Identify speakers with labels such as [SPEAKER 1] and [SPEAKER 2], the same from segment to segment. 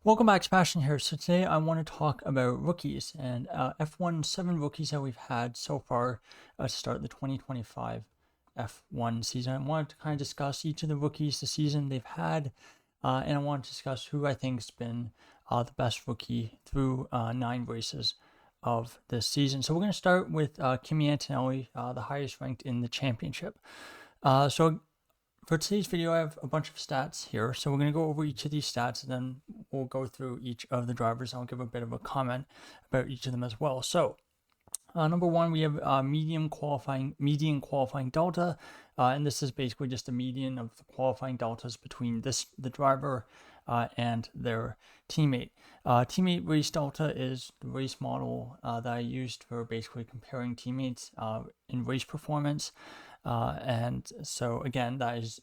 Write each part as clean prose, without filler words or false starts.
[SPEAKER 1] Welcome back, Sebastian here. So today I want to talk about rookies and F1 7 rookies that we've had so far to start the 2025 F1 season. I wanted to kind of discuss each of the rookies the season they've had, and I want to discuss who I think has been the best rookie through 9 races of this season. So we're going to start with Kimi Antonelli, the highest ranked in the championship. So for today's video, I have a bunch of stats here. So we're going to go over each of these stats, and then we'll go through each of the drivers. I'll give a bit of a comment about each of them as well. So number one, we have median qualifying delta, and this is basically just the median of the qualifying deltas between the driver and their teammate. Teammate race delta is the race model that I used for basically comparing teammates in race performance. And so again, that is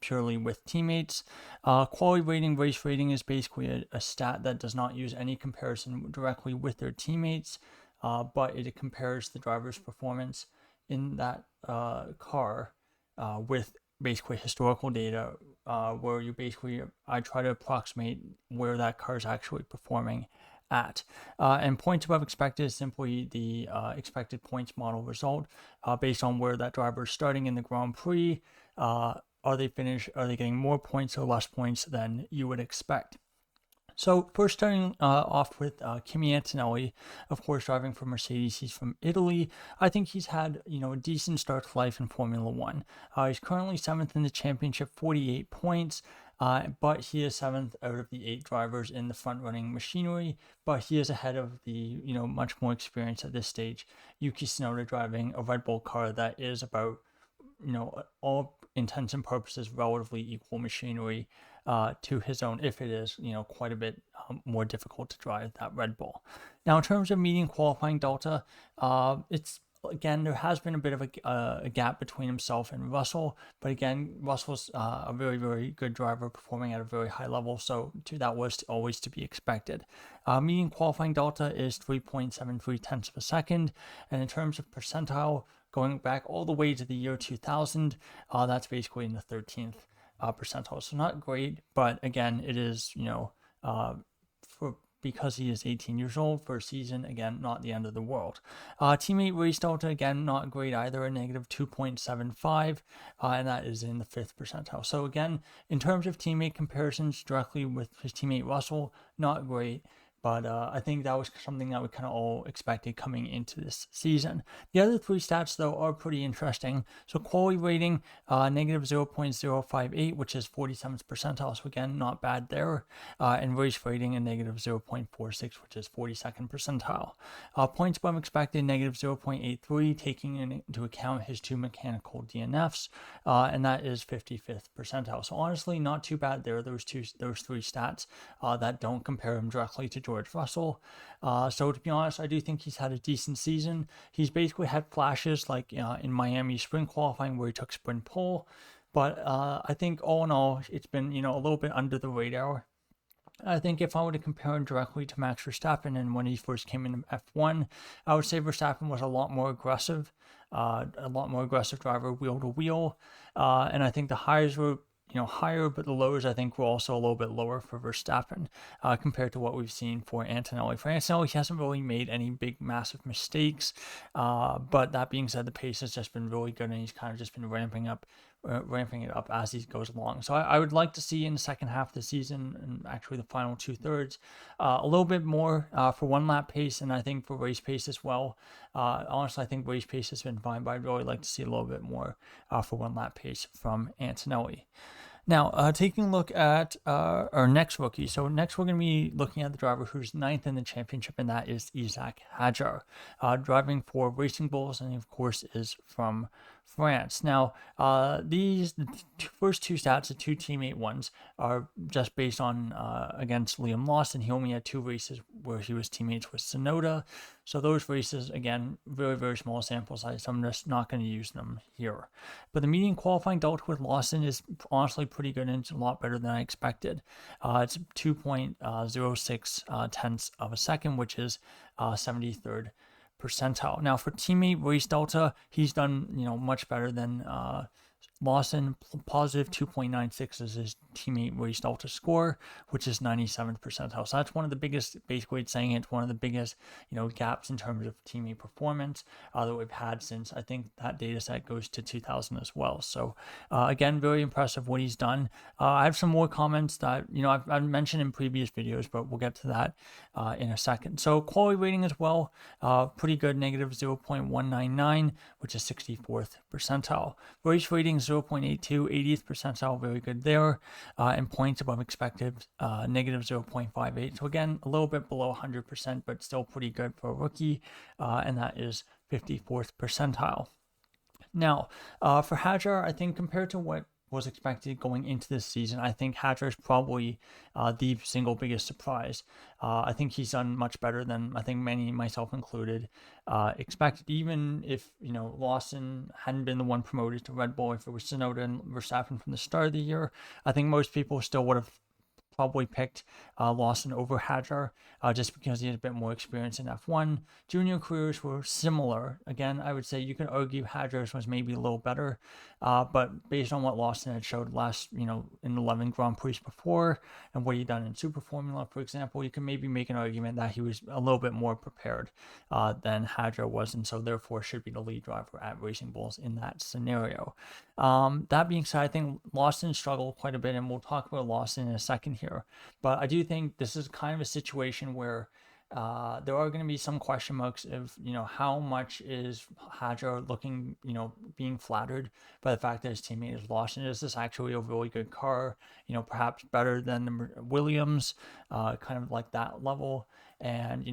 [SPEAKER 1] purely with teammates. Quality rating, race rating is basically a stat that does not use any comparison directly with their teammates, but it compares the driver's performance in that car with basically historical data, where I try to approximate where that car is actually performing at. And points above expected is simply the expected points model result based on where that driver is starting in the Grand Prix. Are they getting more points or less points than you would expect? So first starting off with Kimi Antonelli, of course, driving for Mercedes. He's from Italy. I think he's had a decent start to life in Formula One. He's currently 7th in the championship, 48 points. But he is 7th out of the 8 drivers in the front-running machinery. But he is ahead of the much more experienced at this stage Yuki Tsunoda, driving a Red Bull car that is about all intents and purposes relatively equal machinery to his own, if it is quite a bit more difficult to drive that Red Bull. Now, in terms of median qualifying delta, again, there has been a bit of a gap between himself and Russell, but again, Russell's a very, very good driver performing at a very high level, so that was always to be expected. Median qualifying delta is 3.73 tenths of a second, and in terms of percentile, going back all the way to the year 2000, that's basically in the 13th percentile. So not great, but again, it is, because he is 18 years old for a season, again, not the end of the world. Teammate race delta, again, not great either, a negative 2.75, and that is in the 5th percentile. So again, in terms of teammate comparisons directly with his teammate Russell, not great. But I think that was something that we kind of all expected coming into this season. The other 3 stats, though, are pretty interesting. So quality rating, negative 0.058, which is 47th percentile. So again, not bad there. And race rating, a negative 0.46, which is 42nd percentile. Points above expected, negative 0.83, taking into account his 2 mechanical DNFs, and that is 55th percentile. So honestly, not too bad there. Those 3 stats that don't compare him directly to George Russell. So to be honest, I do think he's had a decent season. He's basically had flashes like in Miami sprint qualifying where he took sprint pole, but I think all in all, it's been a little bit under the radar. I think if I were to compare him directly to Max Verstappen and when he first came into F1, I would say Verstappen was a lot more aggressive driver wheel to wheel, and I think the highs were higher, but the lows I think were also a little bit lower for Verstappen compared to what we've seen for Antonelli. For Antonelli, he hasn't really made any big, massive mistakes, but that being said, the pace has just been really good, and he's kind of just been ramping it up as he goes along. So I would like to see in the second half of the season, and actually the final 2/3, a little bit more for one lap pace, and I think for race pace as well. Honestly, I think race pace has been fine, but I'd really like to see a little bit more for one lap pace from Antonelli. Now, taking a look at our next rookie. So next we're going to be looking at the driver who's 9th in the championship, and that is Isaac Hadjar, driving for Racing Bulls, and of course is from France. Now, the first 2 stats, the 2 teammate ones, are just based on against Liam Lawson. He only had 2 races where he was teammates with Tsunoda. So those races, again, very, very small sample size, so I'm just not going to use them here. But the median qualifying delta with Lawson is honestly pretty good, and it's a lot better than I expected. It's 2.06 tenths of a second, which is 73rd percentile. Now for teammate race delta, he's done much better than Lawson positive 2.96 is his teammate race delta score, which is 97th percentile. So that's one of the biggest, basically it's saying it's one of the biggest, gaps in terms of teammate performance that we've had since, I think that data set goes to 2000 as well. So again, very impressive what he's done. I have some more comments that, I've mentioned in previous videos, but we'll get to that in a second. So quality rating as well, pretty good, negative 0.199, which is 64th percentile. Race rating 0.82, 80th percentile, very good there, and points above expected, negative 0.58. So again, a little bit below 100%, but still pretty good for a rookie, and that is 54th percentile. Now, for Hajar, I think compared to what was expected going into this season, I think Hajar is probably the single biggest surprise. I think he's done much better than I think many, myself included, expected. Even if Lawson hadn't been the one promoted to Red Bull, if it was Tsunoda and Verstappen from the start of the year, I think most people still would have probably picked Lawson over Hajar, just because he had a bit more experience in F1. Junior careers were similar. Again, I would say you could argue Hajar's was maybe a little better, but based on what Lawson had showed last, in 11 Grand Prix before, and what he'd done in Super Formula, for example, you can maybe make an argument that he was a little bit more prepared than Hajar was, and so therefore should be the lead driver at Racing Bulls in that scenario. That being said, I think Lawson struggled quite a bit, and we'll talk about Lawson in a second here. But I do think this is kind of a situation where there are going to be some question marks of, how much is Hajar looking, being flattered by the fact that his teammate is Lawson. Is this actually a really good car, perhaps better than the Williams, kind of like that level? And,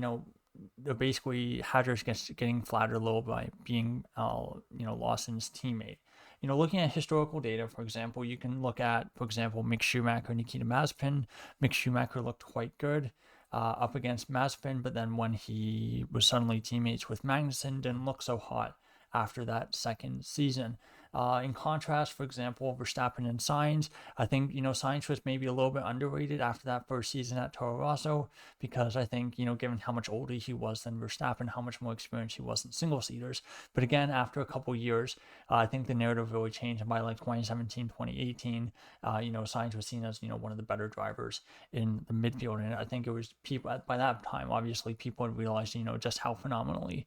[SPEAKER 1] basically Hajar's getting flattered a little by being, Lawson's teammate. Looking at historical data, for example, you can look at, for example, Mick Schumacher, Nikita Mazepin. Mick Schumacher looked quite good up against Mazepin, but then when he was suddenly teammates with Magnussen, didn't look so hot after that second season. In contrast, for example, Verstappen and Sainz, I think, Sainz was maybe a little bit underrated after that first season at Toro Rosso, because I think, given how much older he was than Verstappen, how much more experienced he was in single-seaters. But again, after a couple years, I think the narrative really changed. And by like 2017, 2018, Sainz was seen as, one of the better drivers in the midfield. And I think it was people, by that time, obviously, people had realized, just how phenomenally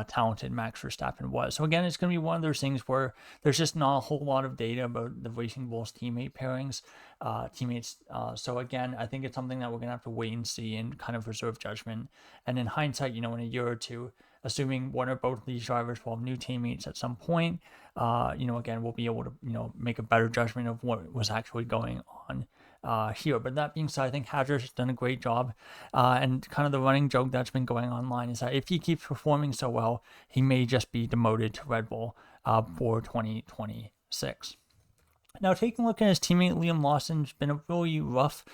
[SPEAKER 1] talented Max Verstappen was. So again, it's going to be one of those things where there's just not a whole lot of data about the Racing Bulls teammate pairings, teammates. So again, I think it's something that we're going to have to wait and see and kind of reserve judgment. And in hindsight, in a year or two, assuming one or both of these drivers will have new teammates at some point, again, we'll be able to, make a better judgment of what was actually going on here. But that being said, I think Hajar's done a great job. And kind of the running joke that's been going online is that if he keeps performing so well, he may just be demoted to Red Bull for 2026. Now, taking a look at his teammate Liam Lawson, it's been a really rough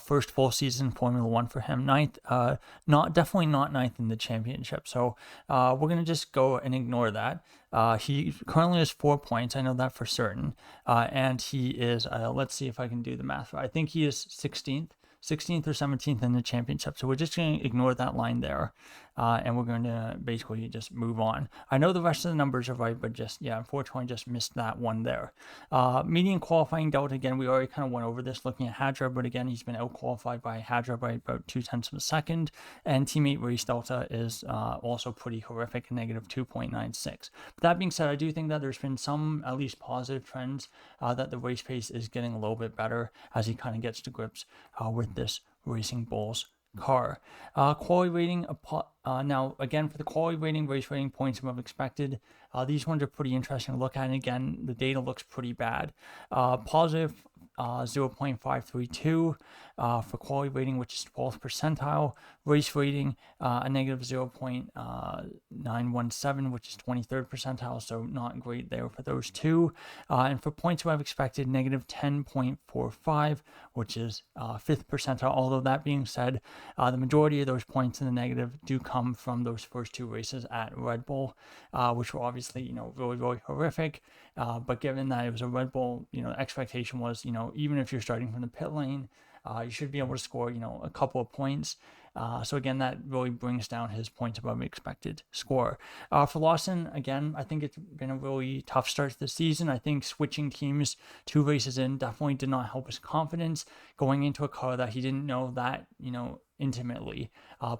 [SPEAKER 1] first full season in Formula One for him. Definitely not ninth in the championship. So we're gonna just go and ignore that. He currently has 4 points. I know that for certain. And he is. Let's see if I can do the math. I think he is 16th or 17th in the championship. So we're just going to ignore that line there. And we're going to basically just move on. I know the rest of the numbers are right, but unfortunately just missed that one there. Median qualifying delta, again, we already kind of went over this looking at Hajar, but again, he's been out-qualified by Hajar by about 0.2 of a second. And teammate race delta is also pretty horrific, negative 2.96. But that being said, I do think that there's been some at least positive trends that the race pace is getting a little bit better as he kind of gets to grips with this Racing Bulls car. Quality rating, now again for the quality rating, race rating, points above expected, these ones are pretty interesting to look at, and again the data looks pretty bad. Positive 0.532 for quality rating, which is 12th percentile. Race rating, a negative 0.917, which is 23rd percentile, so not great there for those two. And for points above expected, negative 10.45, which is 5th percentile. Although that being said, the majority of those points in the negative do come from those first two races at Red Bull, which were obviously, really, really horrific. But given that it was a Red Bull, the expectation was, even if you're starting from the pit lane, you should be able to score, a couple of points. So again, that really brings down his points above expected score. For Lawson, again, I think it's been a really tough start to the season. I think switching teams 2 races in definitely did not help his confidence. Going into a car that he didn't know that, intimately,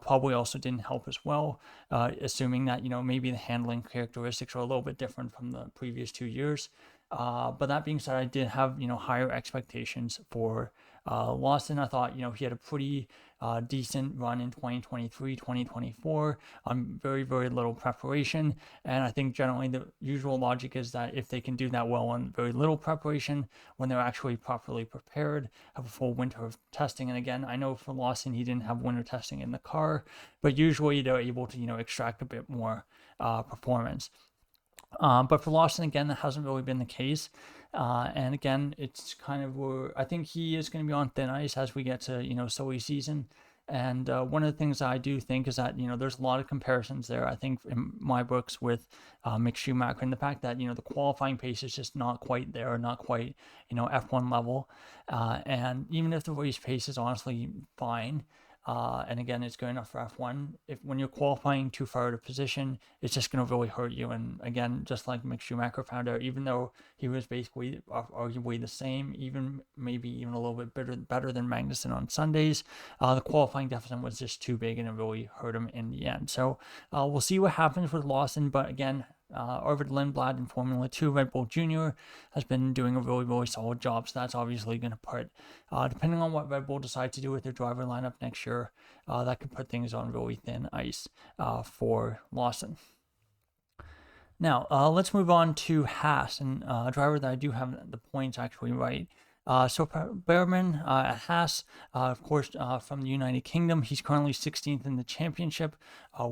[SPEAKER 1] probably also didn't help as well, assuming that, maybe the handling characteristics are a little bit different from the previous 2 years. But that being said, I did have, higher expectations for Lawson. I thought, he had a pretty decent run in 2023, 2024 on very, very little preparation. And I think generally the usual logic is that if they can do that well on very little preparation, when they're actually properly prepared, have a full winter of testing. And again, I know for Lawson, he didn't have winter testing in the car, but usually they're able to, extract a bit more performance. But for Lawson, again, that hasn't really been the case. And again, it's kind of where I think he is going to be on thin ice as we get to, silly season. And one of the things I do think is that, there's a lot of comparisons there, I think, in my books with Mick Schumacher, and the fact that, the qualifying pace is just not quite there, not quite, F1 level. And even if the race pace is honestly fine, and again, it's good enough for F1. When you're qualifying too far out of position, it's just going to really hurt you. And again, just like Mick Schumacher found out, even though he was basically arguably the same, maybe even a little bit better than Magnussen on Sundays, the qualifying deficit was just too big, and it really hurt him in the end. So we'll see what happens with Lawson. But again, Arvid Lindblad in Formula 2, Red Bull Junior, has been doing a really, really solid job. So that's obviously going to put, depending on what Red Bull decides to do with their driver lineup next year, that could put things on really thin ice for Lawson. Now, let's move on to Haas, and a driver that I do have the points actually right. So Behrman at Haas, of course, from the United Kingdom, he's currently 16th in the championship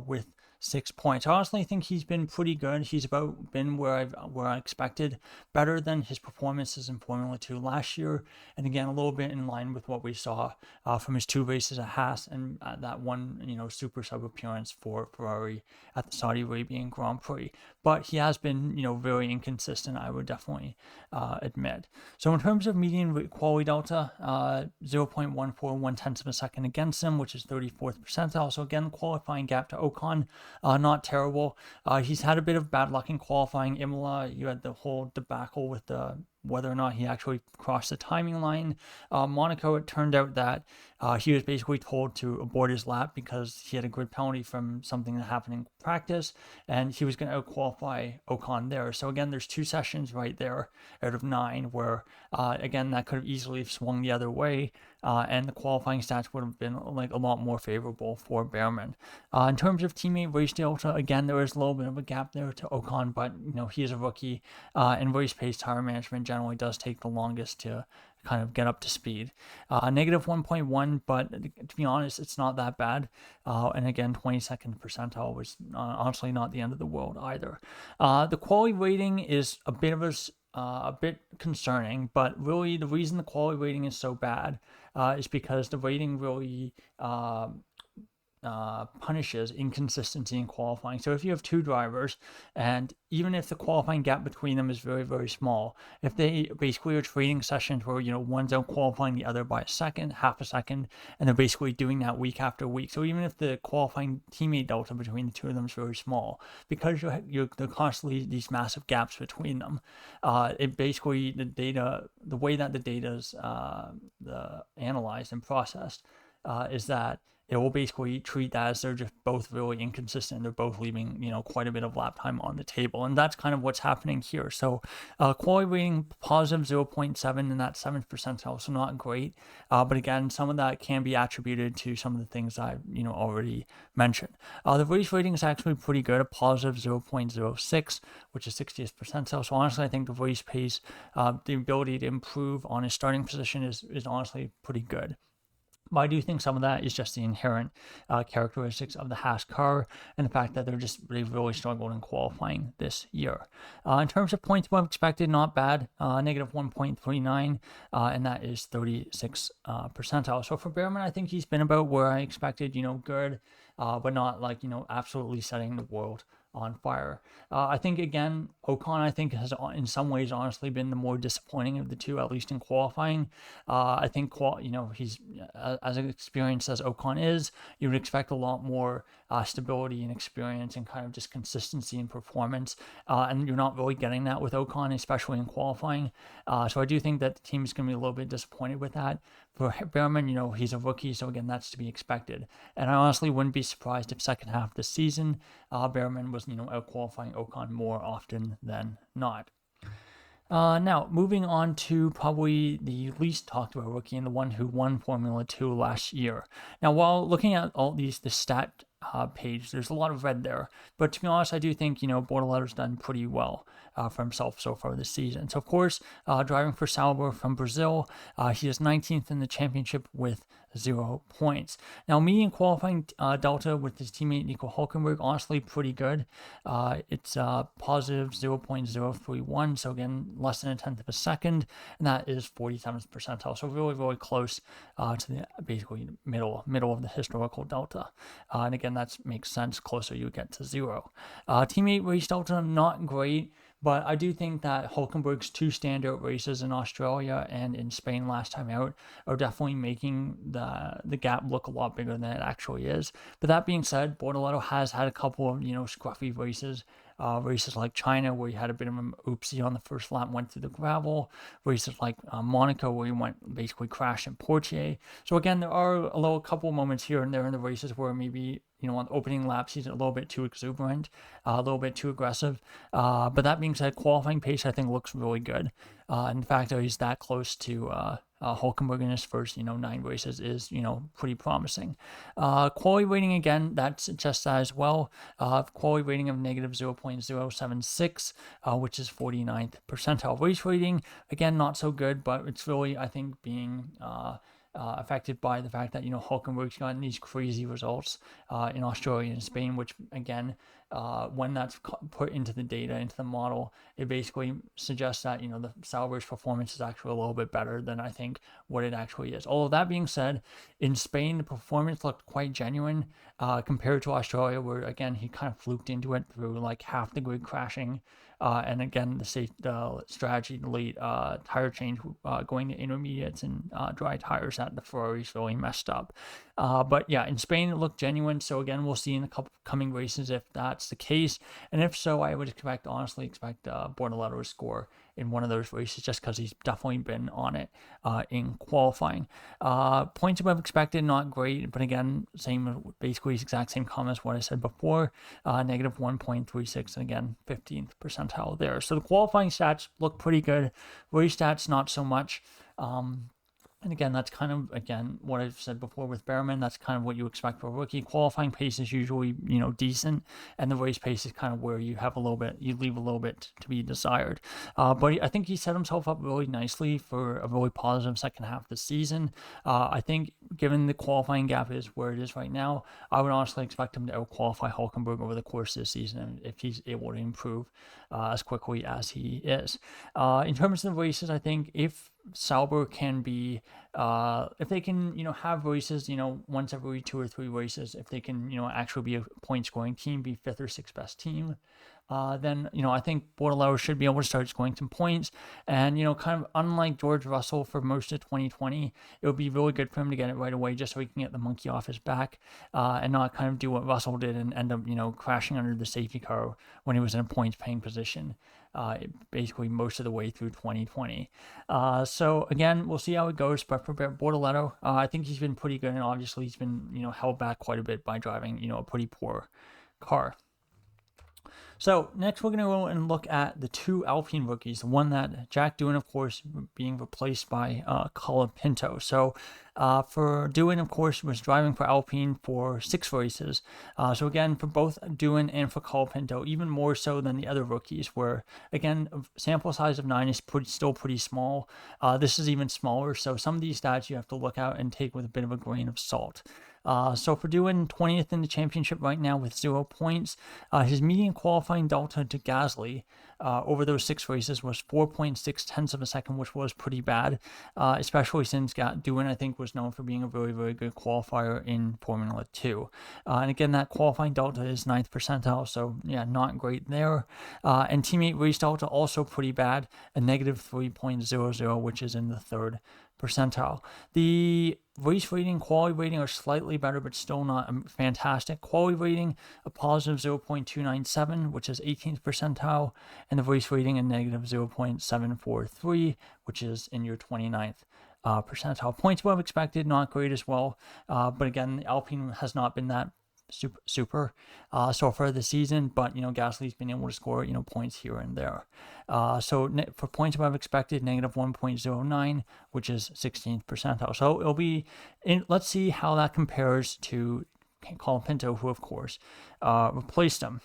[SPEAKER 1] with 6 points. I honestly think he's been pretty good. He's about been where I expected, better than his performances in Formula 2 last year, and again a little bit in line with what we saw from his 2 races at Haas and that one super sub appearance for Ferrari at the Saudi Arabian Grand Prix. But he has been very inconsistent, I would definitely admit. So in terms of median quality delta, 0.141 tenths of a second against him, which is 34th percentile. So again, qualifying gap to Ocon, not terrible. He's had a bit of bad luck in qualifying. Imola, you had the whole debacle with whether or not he actually crossed the timing line. Monaco, it turned out that he was basically told to abort his lap because he had a grid penalty from something that happened in practice, and he was going to out-qualify Ocon there. So again, there's 2 sessions right there out of 9 where, again, that could have easily swung the other way, and the qualifying stats would have been like a lot more favorable for Behrman. In terms of teammate race delta, again, there is a little bit of a gap there to Ocon, but he is a rookie, and race pace tire management generally does take the longest to kind of get up to speed. Negative 1.1, but to be honest, it's not that bad. And again, 22nd percentile was honestly not the end of the world either. The quality rating is a bit concerning, but really the reason the quality rating is so bad is because the rating really punishes inconsistency in qualifying. So if you have 2 drivers, and even if the qualifying gap between them is very, very small, if they basically are trading sessions where one's out qualifying the other by a second, half a second, and they're basically doing that week after week. So even if the qualifying teammate delta between the 2 of them is very small, because they're constantly these massive gaps between them, it basically the way that the data is analyzed and processed is that it will basically treat that as they're just both really inconsistent. They're both leaving, quite a bit of lap time on the table. And that's kind of what's happening here. So quality rating positive 0.7 in that 7th percentile, so not great. But again, some of that can be attributed to some of the things I've, already mentioned. The race rating is actually pretty good, a positive 0.06, which is 60th percentile. So honestly, I think the race pace, the ability to improve on his starting position is honestly pretty good. But I do think some of that is just the inherent characteristics of the Haas car and the fact that they've really struggled in qualifying this year. In terms of points above expected, not bad, negative 1.39, and that is 36 percentile. So for Behrman, I think he's been about where I expected, good, but not like, absolutely setting the world on fire. I think again, Ocon I think has in some ways honestly been the more disappointing of the two, at least in qualifying. I think he's as experienced as Ocon is, you would expect a lot more stability and experience and kind of just consistency in performance, and you're not really getting that with Ocon, especially in qualifying. So I do think that the team is going to be a little bit disappointed with that. For Behrman, he's a rookie, so again, that's to be expected. And I honestly wouldn't be surprised if second half of the season, Behrman was, out qualifying Ocon more often than not. Now, moving on to probably the least talked about rookie and the one who won Formula 2 last year. Now, while looking at all the stat page, there's a lot of red there. But to be honest, I do think, Bortoletto's done pretty well for himself so far this season. So, of course, driving for Sauber from Brazil, he is 19th in the championship with 0 points. Now, median qualifying delta with his teammate Nico Hülkenberg, honestly pretty good. It's positive 0.031, so again, less than a tenth of a second, and that is 47th percentile. So really, really close to the basically middle of the historical delta. And again, that makes sense. Closer you get to 0. Teammate race delta, not great. But I do think that Hülkenberg's 2 standout races in Australia and in Spain last time out are definitely making the gap look a lot bigger than it actually is. But that being said, Bortoletto has had a couple of, scruffy races. Races like China, where he had a bit of an oopsie on the first lap, went through the gravel. Races like Monaco, where he basically crashed in Portier. So again, there are a couple moments here and there in the races where maybe, on opening laps, he's a little bit too exuberant, a little bit too aggressive. But that being said, qualifying pace, I think, looks really good. In fact, he's that close to Hülkenberg in his first, 9 races is, pretty promising. Quality rating, again, that's just that as well. Quality rating of negative 0.076, which is 49th percentile. Race rating, again, not so good, but it's really, I think, being affected by the fact that, Hülkenberg's gotten these crazy results in Australia and Spain, which, again, when that's put into the data, into the model, it basically suggests that, the Sauber's performance is actually a little bit better than I think what it actually is. Although that being said, in Spain, the performance looked quite genuine compared to Australia, where, again, he kind of fluked into it through like half the grid crashing. And again, the strategy, the late tire change, going to intermediates and dry tires that the Ferraris really messed up. But yeah, in Spain, it looked genuine. So again, we'll see in the couple coming races if that's the case. And if so, I would honestly expect Bortoletto to score in one of those races, just because he's definitely been on it in qualifying. Points above expected, not great, but again, basically exact same comments what I said before. Negative 1.36, and again, 15th percentile there. So the qualifying stats look pretty good. Race stats, not so much. And again, that's kind of, what I've said before with Behrman. That's kind of what you expect for a rookie. Qualifying pace is usually, decent, and the race pace is kind of where you leave a little bit to be desired. But I think he set himself up really nicely for a really positive second half of the season. I think given the qualifying gap is where it is right now, I would honestly expect him to out-qualify Hülkenberg over the course of the season if he's able to improve as quickly as he is. In terms of the races, I think if Sauber can be, if they can, have races, once every 2 or 3 races, if they can, actually be a point scoring team, be 5th or 6th best team, then, I think Bortoletto should be able to start scoring some points. And, kind of unlike George Russell for most of 2020, it would be really good for him to get it right away just so he can get the monkey off his back and not kind of do what Russell did and end up, crashing under the safety car when he was in a points paying position. Basically most of the way through 2020. So again, we'll see how it goes. But for Bortoletto, I think he's been pretty good, and obviously he's been held back quite a bit by driving a pretty poor car. So next we're going to go and look at the 2 Alpine rookies. The one that Jack Doohan, of course, being replaced by Colin Pinto. So for Doohan, of course, was driving for Alpine for 6 races. So again, for both Doohan and for Colin Pinto, even more so than the other rookies, where again, sample size of 9 is still pretty small. This is even smaller. So some of these stats you have to look out and take with a bit of a grain of salt. So for Doohan, 20th in the championship right now with 0 points. His median qualifying delta to Gasly over those 6 races was 4.6 tenths of a second, which was pretty bad, especially since Doohan, I think, was known for being a very, very good qualifier in Formula 2. And again, that qualifying delta is 9th percentile, so yeah, not great there. And teammate race delta also pretty bad, a negative 3.00, which is in the 3rd percentile. The race rating, quality rating are slightly better, but still not fantastic. Quality rating, a positive 0.297, which is 18th percentile, and the race rating a negative 0.743, which is in your 29th percentile. Points above expected, not great as well. But again, Alpine has not been that super so far this season, but Gasly's been able to score points here and there. So for points above expected, negative 1.09, which is 16th percentile. So it'll be let's see how that compares to Colapinto, who of course replaced him.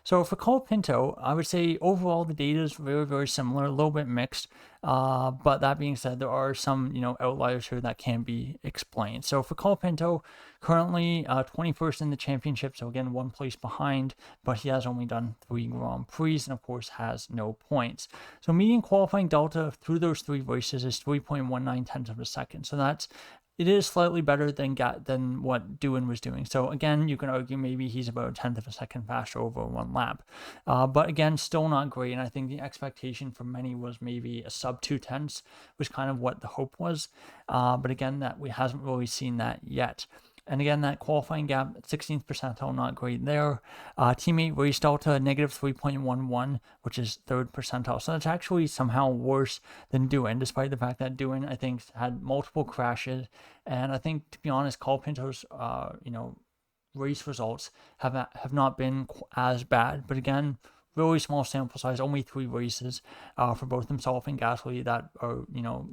[SPEAKER 1] So for Colapinto, I would say overall the data is very, very similar, a little bit mixed. But that being said, there are some outliers here that can be explained. So for Colapinto, currently 21st in the championship, so again 1 place behind, but he has only done 3 Grand Prix and of course has no points. So median qualifying delta through those 3 races is 3.19 tenths of a second. So it is slightly better than what Doohan was doing. So again, you can argue maybe he's about a tenth of a second faster over 1 lap. But again, still not great. And I think the expectation for many was maybe a sub 2 tenths, was kind of what the hope was. But again, that we hasn't really seen that yet. And again, that qualifying gap, 16th percentile, not great there. Teammate race delta, negative 3.11, which is 3rd percentile. So that's actually somehow worse than Doohan, despite the fact that Doohan, I think, had multiple crashes. And I think, to be honest, Colapinto's, race results have not been as bad. But again, really small sample size, only 3 races for both himself and Gasly that are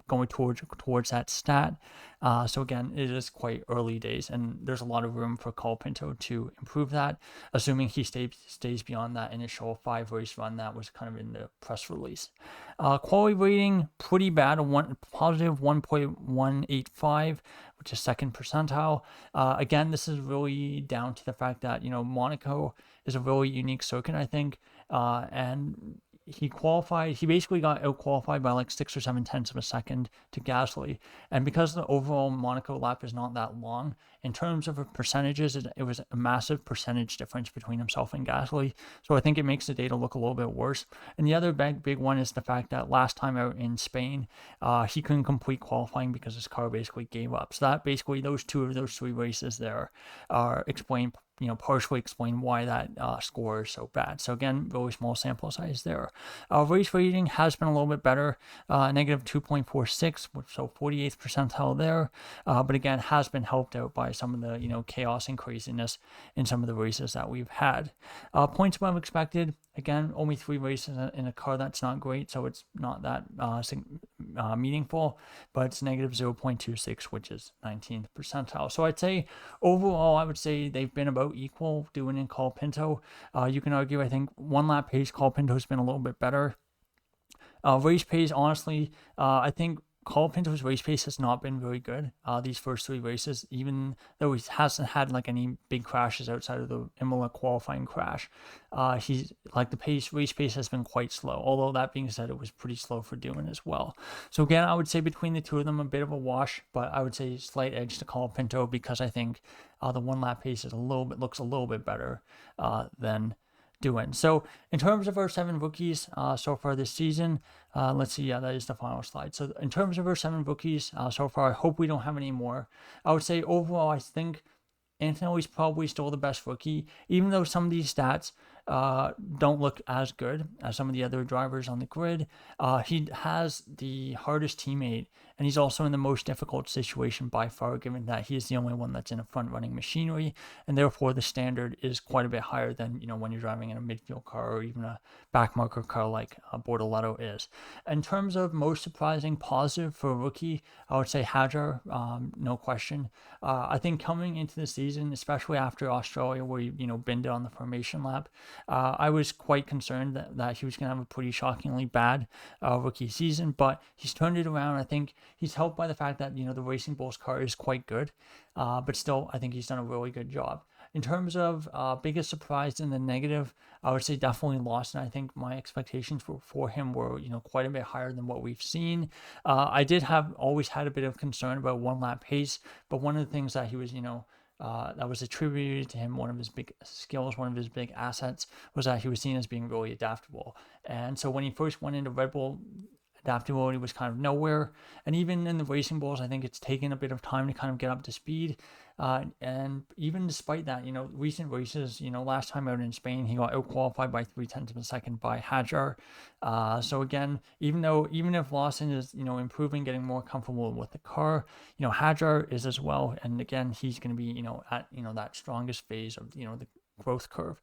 [SPEAKER 1] going towards that stat. So again, it is quite early days, and there's a lot of room for Colapinto to improve that, assuming he stays beyond that initial 5 race run that was kind of in the press release. Quality rating, pretty bad, positive 1.185, which is 2nd percentile. Again, this is really down to the fact that Monaco is a really unique circuit, I think. And he basically got out qualified by like 6 or 7 tenths of a second to Gasly. And because the overall Monaco lap is not that long, in terms of percentages, it was a massive percentage difference between himself and Gasly. So I think it makes the data look a little bit worse. And the other big one is the fact that last time out in Spain, he couldn't complete qualifying because his car basically gave up. So that basically, those 2 of those 3 races there are partially explain why that score is so bad. So again, really small sample size there. Race rating has been a little bit better, negative 2.46, so 48th percentile there. But again, has been helped out by some of the chaos and craziness in some of the races that we've had. Points above expected. Again, only 3 races in a car that's not great, so it's not that meaningful, but it's negative 0.26, which is 19th percentile. So I'd say overall, I would say they've been about equal, Doohan and Colapinto. You can argue, I think, 1 lap pace, Colapinto's been a little bit better. Race pace, honestly, I think Colapinto's race pace has not been very good these first 3 races, even though he hasn't had like any big crashes outside of the Imola qualifying crash. He's like race pace has been quite slow, although that being said, it was pretty slow for Doohan as well. So again, I would say between the 2 of them, a bit of a wash, but I would say slight edge to Colapinto because I think the 1 lap pace is looks a little bit better than Doohan. So in terms of our 7 rookies so far this season, let's see, that is the final slide. So in terms of our 7 rookies so far, I hope we don't have any more. I would say overall, I think Antonelli's probably still the best rookie, even though some of these stats don't look as good as some of the other drivers on the grid. He has the hardest teammate, and he's also in the most difficult situation by far, given that he is the only one that's in a front-running machinery, and therefore the standard is quite a bit higher than when you're driving in a midfield car or even a backmarker car like Bortoletto is. In terms of most surprising positive for a rookie, I would say Hajar, no question. I think coming into the season, especially after Australia, where he binned it on the formation lap, I was quite concerned that he was going to have a pretty shockingly bad rookie season, but he's turned it around. I think he's helped by the fact that the Racing Bulls car is quite good, but still, I think he's done a really good job. In terms of biggest surprise in the negative, I would say definitely Lawson. I think my expectations for him were, quite a bit higher than what we've seen. I did have always had a bit of concern about one lap pace, but one of the things that he was, that was attributed to him, one of his big skills, one of his big assets, was that he was seen as being really adaptable. And so when he first went into Red Bull, adaptability was kind of nowhere. And even in the racing bulls, I think it's taken a bit of time to kind of get up to speed. And even despite that, recent races, last time out in Spain, he got out qualified by 0.3 of a second by Hadjar. So again, even if Lawson is, improving, getting more comfortable with the car, Hadjar is as well. And again, he's going to be, at, that strongest phase of, the growth curve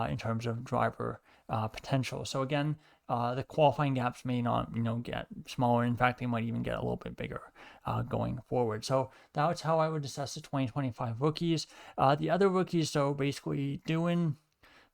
[SPEAKER 1] in terms of driver potential. So again, the qualifying gaps may not, get smaller. In fact, they might even get a little bit bigger going forward. So that's how I would assess the 2025 rookies. The other rookies, so basically Doohan,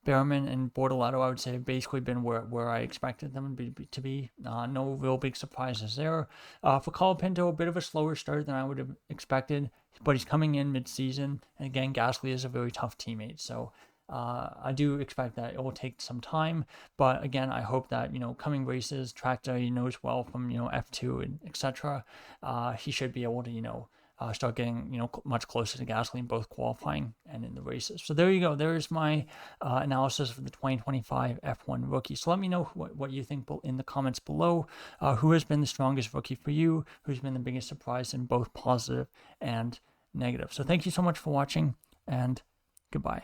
[SPEAKER 1] Behrman, and Bortoletto, I would say, have basically been where I expected them to be. No real big surprises there. For Colapinto, a bit of a slower start than I would have expected, but he's coming in mid-season. And again, Gasly is a very tough teammate, so I do expect that it will take some time, but again, I hope that, coming races, track that he knows well from, F2 and etc., he should be able to, start getting, much closer to Gasly in both qualifying and in the races. So there you go. There's my analysis for the 2025 F1 rookie. So let me know what you think in the comments below. Who has been the strongest rookie for you? Who's been the biggest surprise in both positive and negative? So thank you so much for watching, and goodbye.